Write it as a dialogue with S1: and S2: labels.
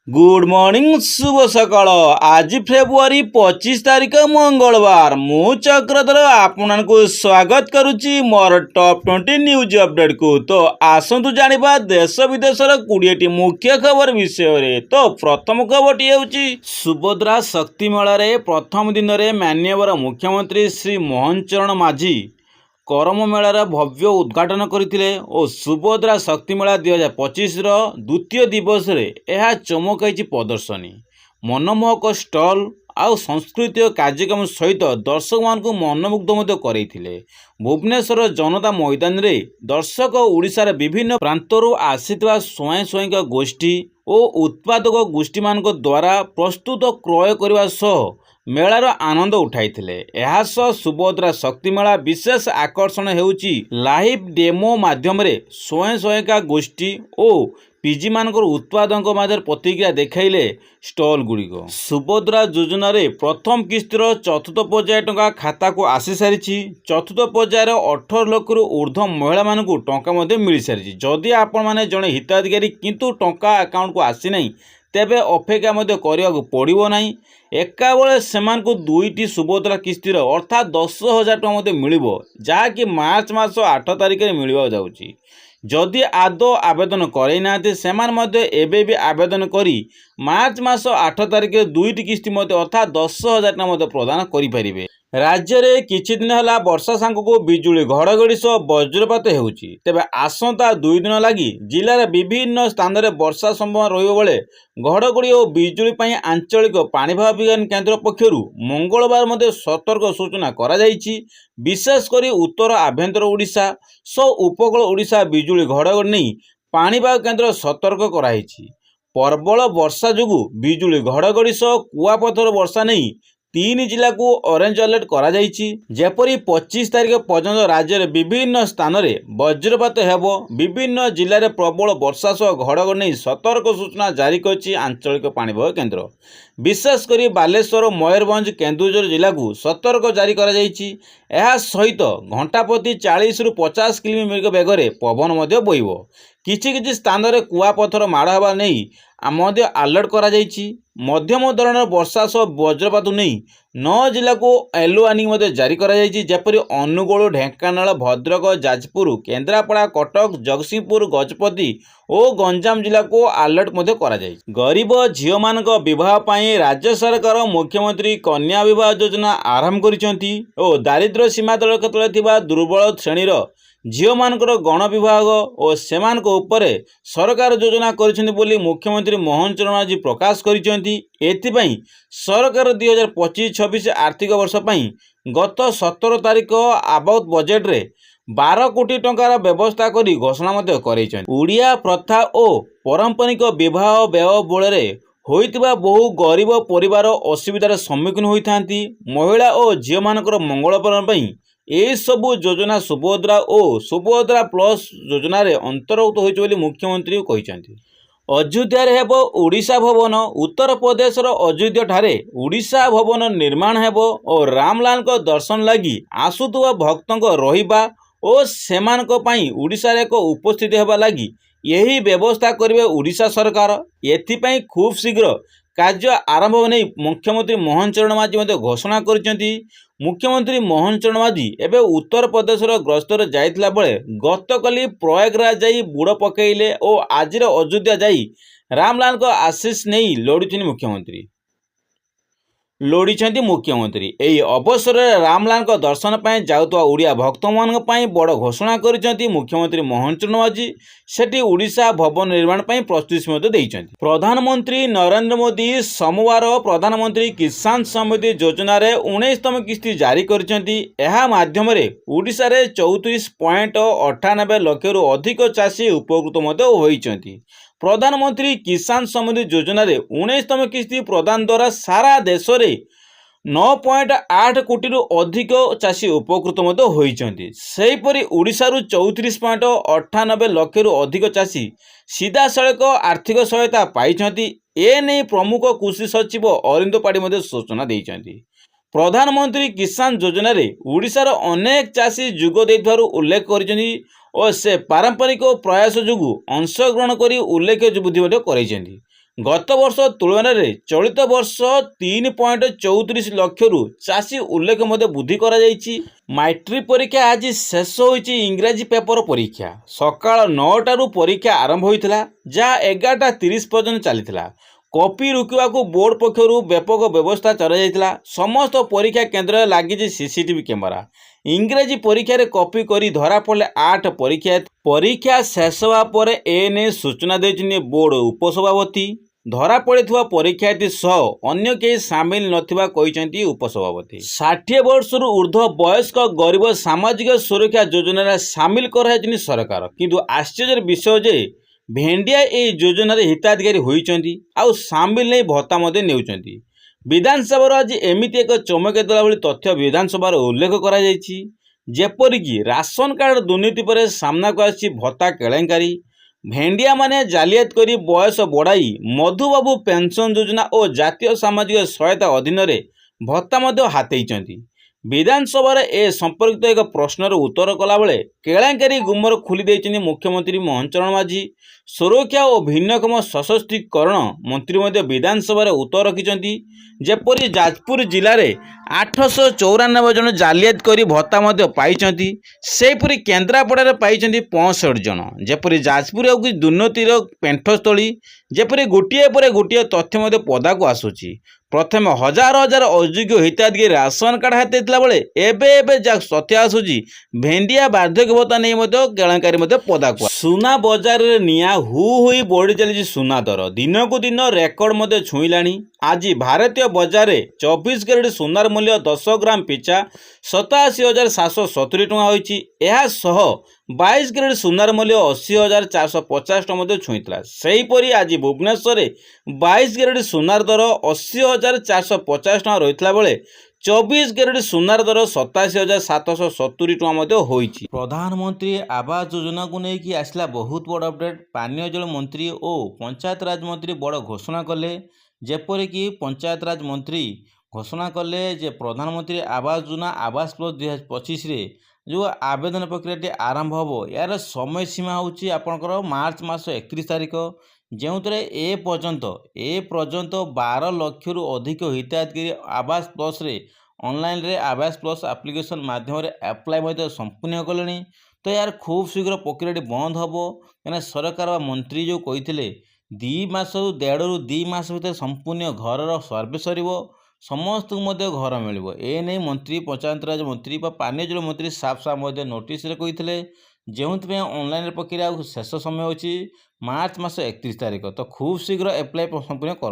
S1: Good morning शुभ सकाळ आज February 25 तारीख मंगलवार मु चक्रधर आपको स्वागत करुच्ची मोर टॉप 20 न्यूज अपडेट को। तो आसतु जानिबा देश विदेशर 20टी मुख्य खबर विषय रे। तो प्रथम खबरटी हेउची सुभद्रा शक्ति मेला रे प्रथम दिन रे माननीय मुख्यमंत्री श्री मोहन चरण माझी करम मेलार भव्य उद्घाटन करथिले और सुभद्रा शक्ति मेला 2025 द्वितीय दिवस रे यह चमकाई प्रदर्शनी मनमोहक स्टल आउ सांस्कृतिक कार्यक्रम सहित दर्शक मान मनमुग्ध करते। भुवनेश्वर जनता मैदान रे दर्शक ओडिशार विभिन्न प्रांतरू आसीथिबा स्वयं स्वयं गोष्ठी और उत्पादक गोष्ठी मान द्वारा प्रस्तुत क्रय करने सह मेलार आनंद उठाइथिले। एहा सह सुभद्रा शक्ति मेला विशेष आकर्षण हेउची लाइव डेमो माध्यम रे स्वयं सहायिका गोष्ठी और पीजी मानकर उत्पादक मध्य प्रतिक्रिया देखाइले स्टल गुड़िक। सुभद्रा योजना रे प्रथम किस्तिर चतुर्थ पर्याय टंका खाता को आसी सारी। चतुर्थ पर्यायर 18 लाख रु ऊर्ध्व महिला मानकु टंका मध्य मिल सारी। जदि आपण माने जने हिताधिकारी किंतु टंका अकाउंट को आसी नहीं तेबे अपेक्षा मध्य करने पड़ो ना। एका बेले सेमानकु दुईटी सुभद्रा किस्तिर अर्थात 10,000 टଙ୍କା मध्य मिलिबो जहाँकि मार्च मास 8 तारिख में मिलवा जाउची। जदि आदौ आवेदन करे नाते सेमान मध्य एबे भी आवेदन करी मार्च मास 8 तारिख दुईटी किस्ती मध्य अर्थात 10,000 टଙ୍କା मध्य प्रदान करि परिबे। राज्य रे किछि दिन हला वर्षा सांगको बिजुली घड़घड़ी सह वज्रपात हेउची। तेबे आसंता 2 दिन लगी जिलार विभिन्न स्थान रे वर्षा संभावना रहिबो बेले घड़घड़ी और बिजुली पई आंचलिक पाणीपाग विज्ञान केन्द्र पक्षरु मंगलवार मध्य सतर्क सूचना करा जायछि। विशेष करी उत्तर आभ्यंतर ओडिशा सो उपकूल ओडिशा बिजुली घड़घड़ी नहीं पाणीपाग केन्द्र सतर्क कराइछि। प्रबल वर्षा जोगु बिजुली घड़घड़ी सह कुआपथर वर्षा नहीं 3 जिला को ऑरेंज अलर्ट करा जायछि। जेपरी 25 तारिख पर्यंत राज्य रे विभिन्न स्थान रे वज्रपात हेबो। विभिन्न जिले में प्रबल वर्षा सह घड़घड़ी नहीं सतर्क सूचना जारी करछि आंचलिक पाणीपाग केन्द्र। विशेष करी बालेश्वर मयूरभंज केन्दुझर जिला को सतर्क जारी करा जायछि। एहा सहित घंटा प्रति 40 रु 50 किलोमीटर बेगर पवन मध्य बोइबो। किछि स्थान रे कुआपथर माड़ हेबा नहीं मध्य अलर्ट करा जायछि। मध्यम धरणर वर्षा सह वज्रपात नहीं 9 जिला को येलो वार्निंग मध्य जारी करा जायछि। जेपरि अनुगुल ढेंकानाल भद्रक जाजपुर केन्द्रापड़ा कटक जगतसिंहपुर गजपति और गंजाम जिला को अलर्ट मध्य करा जायछि। गरीब झियो मानक विवाह पई राज्य सरकार मुख्यमंत्री कन्या विवाह योजना आरंभ करिसेंती और दारिद्र्य सीमा तल तले थिबा दुर्बल श्रेणीर झियो मानकर गण विभाग और सेमानक उपरे सरकार योजना करिसेंती बोली मुख्यमंत्री मोहन चरण माझी प्रकाश करिसेंती। एथिपई सरकार 2025-26 आर्थिक वर्ष पई गत 17 तारिख आबाउट बजेट रे 12 कोटी टंकार व्यवस्था करी घोषणा मध्य करेछन। उड़िया प्रथा और पारंपरिक विवाह व्यय बଳରେ होइतिबा बहु गरीब परिवार असुविधार सम्मुखीन होइथांती। महिला और झियो मानकर मंगलकरण पई ए सबु योजना सुभद्रा और सुभद्रा प्लस योजना रे अंतर्भुक्त होइछ बोली मुख्यमंत्री कहिसेंती। अयोध्या रे हेबो ओडिशा भवन। उत्तर प्रदेश रो अयोध्या ठारे ओडिशा भवन निर्माण हेबो और रामलाल को दर्शन लगी आसुतुवा भक्तंक रहिबा और सेमानक पई ओडिशा रे को उपस्थित हेबा लगी यही व्यवस्था करिवे ओडिशा सरकार। एथिपई खूब शीघ्र कार्य आरंभ नहीं मुख्यमंत्री मोहन चरण माझी मध्य घोषणा करिसेंती। मुख्यमंत्री मोहन चरण माझी एबे उत्तर प्रदेश गस्तर जाइथिला बेले गतकाली प्रयागराज जाई बुड़ पकेइले और आजिर अयोध्या जाई रामलाल को आशीष नहीं लोड़ीछंती मुख्यमंत्री। एही अवसर में रामलाल को दर्शन पाई जाउतवा ओडिया भक्त मान पाई बड़ घोषणा करिसेंती मुख्यमंत्री मोहन चरण माझी। सेठी ओडिशा भवन निर्माण पाई प्रस्तुति मध्य देइछंती। प्रधानमंत्री नरेंद्र मोदी सोमवार प्रधानमंत्री किसान समृद्धि योजना रे 19तम किस्ती जारी करिसेंती। एहा माध्यम रे ओडिशा रे 34.98 लाख रु अधिक चाषी उपकृत मध्य होइछंती। प्रधानमंत्री किसान समृद्धि योजना रे 19तम किस्ती प्रदान द्वारा सारा देश रे 9.8 कोटी रु अधिक चाषी उपकृत मध्य होइछंती। सेहीपरि ओडिशा रु 34.98 लाख रु अधिक चाषी सीधा सड़क आर्थिक सहायता पाइछंती। ए नै प्रमुख कृषि सचिव अरिंद पाड़ी मध्य सूचना देइछंती। प्रधानमंत्री किसान योजना रे ओडिशार अनेक चाषी जुग देइथारु उल्लेख करिसेंती और से पारंपरिक प्रयास जोगु अंशग्रहण करी उल्लेख बुद्धि करेंगे। ଗତ ବର୍ଷ ତୁଳନାରେ ଚଳିତ ବର୍ଷ 3.34 ଲକ୍ଷରୁ ଚାଷୀ ଉଲ୍ଲେଖ ମଧ୍ୟ ବୃଦ୍ଧି କରାଯାଇଛି। ମାଟ୍ରିକ ପରୀକ୍ଷା ଆଜି ଶେଷ ହୋଇଛି। ଇଂରାଜୀ ପେପର ପରୀକ୍ଷା ସକାଳ 9ଟାରୁ ପରୀକ୍ଷା ଆରମ୍ଭ ହୋଇଥିଲା, ଯାହା 11:30 ପର୍ଯ୍ୟନ୍ତ ଚାଲିଥିଲା। କପି ରୋକିବାକୁ ବୋର୍ଡ ପକ୍ଷରୁ ବ୍ୟାପକ ବ୍ୟବସ୍ଥା କରାଯାଇଥିଲା। ସମସ୍ତ ପରୀକ୍ଷା କେନ୍ଦ୍ରରେ ଲାଗିଛି ସିସିଟିଭି କ୍ୟାମେରା। ଇଂରାଜୀ ପରୀକ୍ଷାରେ କପି କରି ଧରାପଡ଼ିଲେ 8 ପରୀକ୍ଷାର୍ଥୀ। ପରୀକ୍ଷା ଶେଷ ହେବା ପରେ ଏନେଇ ସୂଚନା ଦେଇଛନ୍ତି ବୋର୍ଡ ଉପସଭାପତି। ଧରାପଡ଼ିଥିବା ପରୀକ୍ଷାର୍ଥୀ ସହ ଅନ୍ୟ କେହି ସାମିଲ ନଥିବା କହିଛନ୍ତି ଉପସଭାପତି। 60 ବର୍ଷରୁ ଉର୍ଦ୍ଧ୍ୱ ବୟସ୍କ ଗରିବ ସାମାଜିକ ସୁରକ୍ଷା ଯୋଜନାରେ ସାମିଲ କରାଯାଇଛନ୍ତି ସରକାର। କିନ୍ତୁ ଆଶ୍ଚର୍ଯ୍ୟର ବିଷୟ ଯେ ଭେଣ୍ଡିଆ ଏହି ଯୋଜନାରେ ହିତାଧିକାରୀ ହୋଇଛନ୍ତି, ଆଉ ସାମିଲ ନେଇ ଭତ୍ତା ମଧ୍ୟ ନେଉଛନ୍ତି। ବିଧାନସଭାର ଆଜି ଏମିତି ଏକ ଚମକ ଦେଲା ଭଳି ତଥ୍ୟ ବିଧାନସଭାରେ ଉଲ୍ଲେଖ କରାଯାଇଛି, ଯେପରିକି ରାସନ କାର୍ଡ ଦୁର୍ନୀତି ପରେ ସାମ୍ନାକୁ ଆସିଛି ଭତ୍ତା କେଳେଙ୍କାରୀ। ଭେଣ୍ଡିଆମାନେ ଜାଲିଆତି କରି ବୟସ ବଢ଼ାଇ ମଧୁବାବୁ ପେନ୍ସନ ଯୋଜନା ଓ ଜାତୀୟ ସାମାଜିକ ସହାୟତା ଅଧୀନରେ ଭତ୍ତା ମଧ୍ୟ ହାତେଇଛନ୍ତି। ବିଧାନସଭାରେ ଏ ସମ୍ପର୍କିତ ଏକ ପ୍ରଶ୍ନର ଉତ୍ତର କଲାବେଳେ କେଳେଙ୍କାରୀ ଗୁମର ଖୋଲି ଦେଇଛନ୍ତି ମୁଖ୍ୟମନ୍ତ୍ରୀ ମୋହନ ଚରଣ ମାଝୀ। ସୁରକ୍ଷା ଓ ଭିନ୍ନକ୍ଷମ ସଶକ୍ତିକରଣ ମନ୍ତ୍ରୀ ମଧ୍ୟ ବିଧାନସଭାରେ ଉତ୍ତର ରଖିଛନ୍ତି। ଯେପରି ଯାଜପୁର ଜିଲ୍ଲାରେ 894 ଜଣ ଜାଲିଆତି କରି ଭତ୍ତା ମଧ୍ୟ ପାଇଛନ୍ତି, ସେହିପରି କେନ୍ଦ୍ରାପଡ଼ାରେ ପାଇଛନ୍ତି 65 ଜଣ। ଯେପରି ଯାଜପୁର ହେଉଛି ଦୁର୍ନୀତିର ପେଣ୍ଠସ୍ଥଳୀ। ଯେପରି ଗୋଟିଏ ପରେ ଗୋଟିଏ ତଥ୍ୟ ମଧ୍ୟ ପଦାକୁ ଆସୁଛି। ପ୍ରଥମେ ହଜାର ହଜାର ଅଯୋଗ୍ୟ ହିତାଧିକାରୀ ରାସନ କାର୍ଡ ହାତେଇଥିଲା ବେଳେ ଏବେ ଯାହା ତଥ୍ୟ ଆସୁଛି ଭେଣ୍ଡିଆ ବାର୍ଦ୍ଧକ୍ୟ ଭତ୍ତା ନେଇ ମଧ୍ୟ କେଳେଙ୍କାରୀ ମଧ୍ୟ ପଦାକୁ। ସୁନା ବଜାରରେ ନିଆଁ ହୁ ହୋଇ ବଢ଼ି ଚାଲିଛି ସୁନା ଦର। ଦିନକୁ ଦିନ ରେକର୍ଡ ମଧ୍ୟ ଛୁଇଁଲାଣି। ଆଜି ଭାରତୀୟ ବଜାରରେ 24 କ୍ୟାରେଟ୍ ସୁନାର ମୂଲ୍ୟ 10 ଗ୍ରାମ ପିଛା 87,770 ଟଙ୍କା ହୋଇଛି। ଏହା ସହ 22 କ୍ୟାରେଟ୍ ସୁନାର ମୂଲ୍ୟ 80,450 ଟଙ୍କା ମଧ୍ୟ ଛୁଇଁଥିଲା। ସେହିପରି ଆଜି ଭୁବନେଶ୍ୱରରେ 22 କ୍ୟାରେଟ୍ ସୁନାର ଦର 80,450 ଟଙ୍କା ରହିଥିଲା ବେଳେ 24 କ୍ୟାରେଟ୍ ସୁନାର ଦର 87,770 ଟଙ୍କା ମଧ୍ୟ ହୋଇଛି। ପ୍ରଧାନମନ୍ତ୍ରୀ ଆବାସ ଯୋଜନାକୁ ନେଇକି ଆସିଲା ବହୁତ ବଡ଼ ଅପଡେଟ୍। ପାନୀୟ ଜଳ ମନ୍ତ୍ରୀ ଓ ପଞ୍ଚାୟତରାଜ ମନ୍ତ୍ରୀ ବଡ଼ ଘୋଷଣା କଲେ। ଯେପରିକି ପଞ୍ଚାୟତରାଜ ମନ୍ତ୍ରୀ ଘୋଷଣା କଲେ ଯେ ପ୍ରଧାନମନ୍ତ୍ରୀ ଆବାସ ଯୋଜନା ଆବାସ ପ୍ଲସ୍ 2025ରେ ଯେଉଁ ଆବେଦନ ପ୍ରକ୍ରିୟାଟି ଆରମ୍ଭ ହେବ, ଏହାର ସମୟସୀମା ହେଉଛି ଆପଣଙ୍କର ମାର୍ଚ୍ଚ ମାସ 31 ତାରିଖ। ଯେଉଁଥିରେ ଏ ପର୍ଯ୍ୟନ୍ତ 12 ଲକ୍ଷରୁ ଅଧିକ ହିତାଧିକାରୀ ଆବାସ ପ୍ଲସ୍ରେ ଅନଲାଇନ୍ରେ ଆବାସ ପ୍ଲସ୍ ଆପ୍ଲିକେସନ୍ ମାଧ୍ୟମରେ ଆପ୍ଲାଏ ମଧ୍ୟ ସମ୍ପୂର୍ଣ୍ଣ କଲେଣି। ତ ଏହାର ଖୁବ୍ ଶୀଘ୍ର ପ୍ରକ୍ରିୟାଟି ବନ୍ଦ ହେବ। କାହିଁକିନା ସରକାର ବା ମନ୍ତ୍ରୀ ଯେଉଁ କହିଥିଲେ 1.5 ମାସ ଭିତରେ ସମ୍ପୂର୍ଣ୍ଣ ଘରର ସର୍ଭେ ସରିବ, ସମସ୍ତଙ୍କୁ ମଧ୍ୟ ଘର ମିଳିବ। ଏ ନେଇ ମନ୍ତ୍ରୀ ପଞ୍ଚାୟତରାଜ ମନ୍ତ୍ରୀ ବା ପାନୀୟ ଜଳ ମନ୍ତ୍ରୀ ସାଫ୍ ମଧ୍ୟ ନୋଟିସରେ କହିଥିଲେ। ଯେଉଁଥିପାଇଁ ଅନଲାଇନ୍ ପ୍ରକ୍ରିୟା ଶେଷ ସମୟ ହେଉଛି ମାର୍ଚ୍ଚ ମାସ 31 ତାରିଖ। ତ ଖୁବ୍ ଶୀଘ୍ର ଆପ୍ଲାଏ ସମ୍ପୂର୍ଣ୍ଣ କରନ୍ତୁ।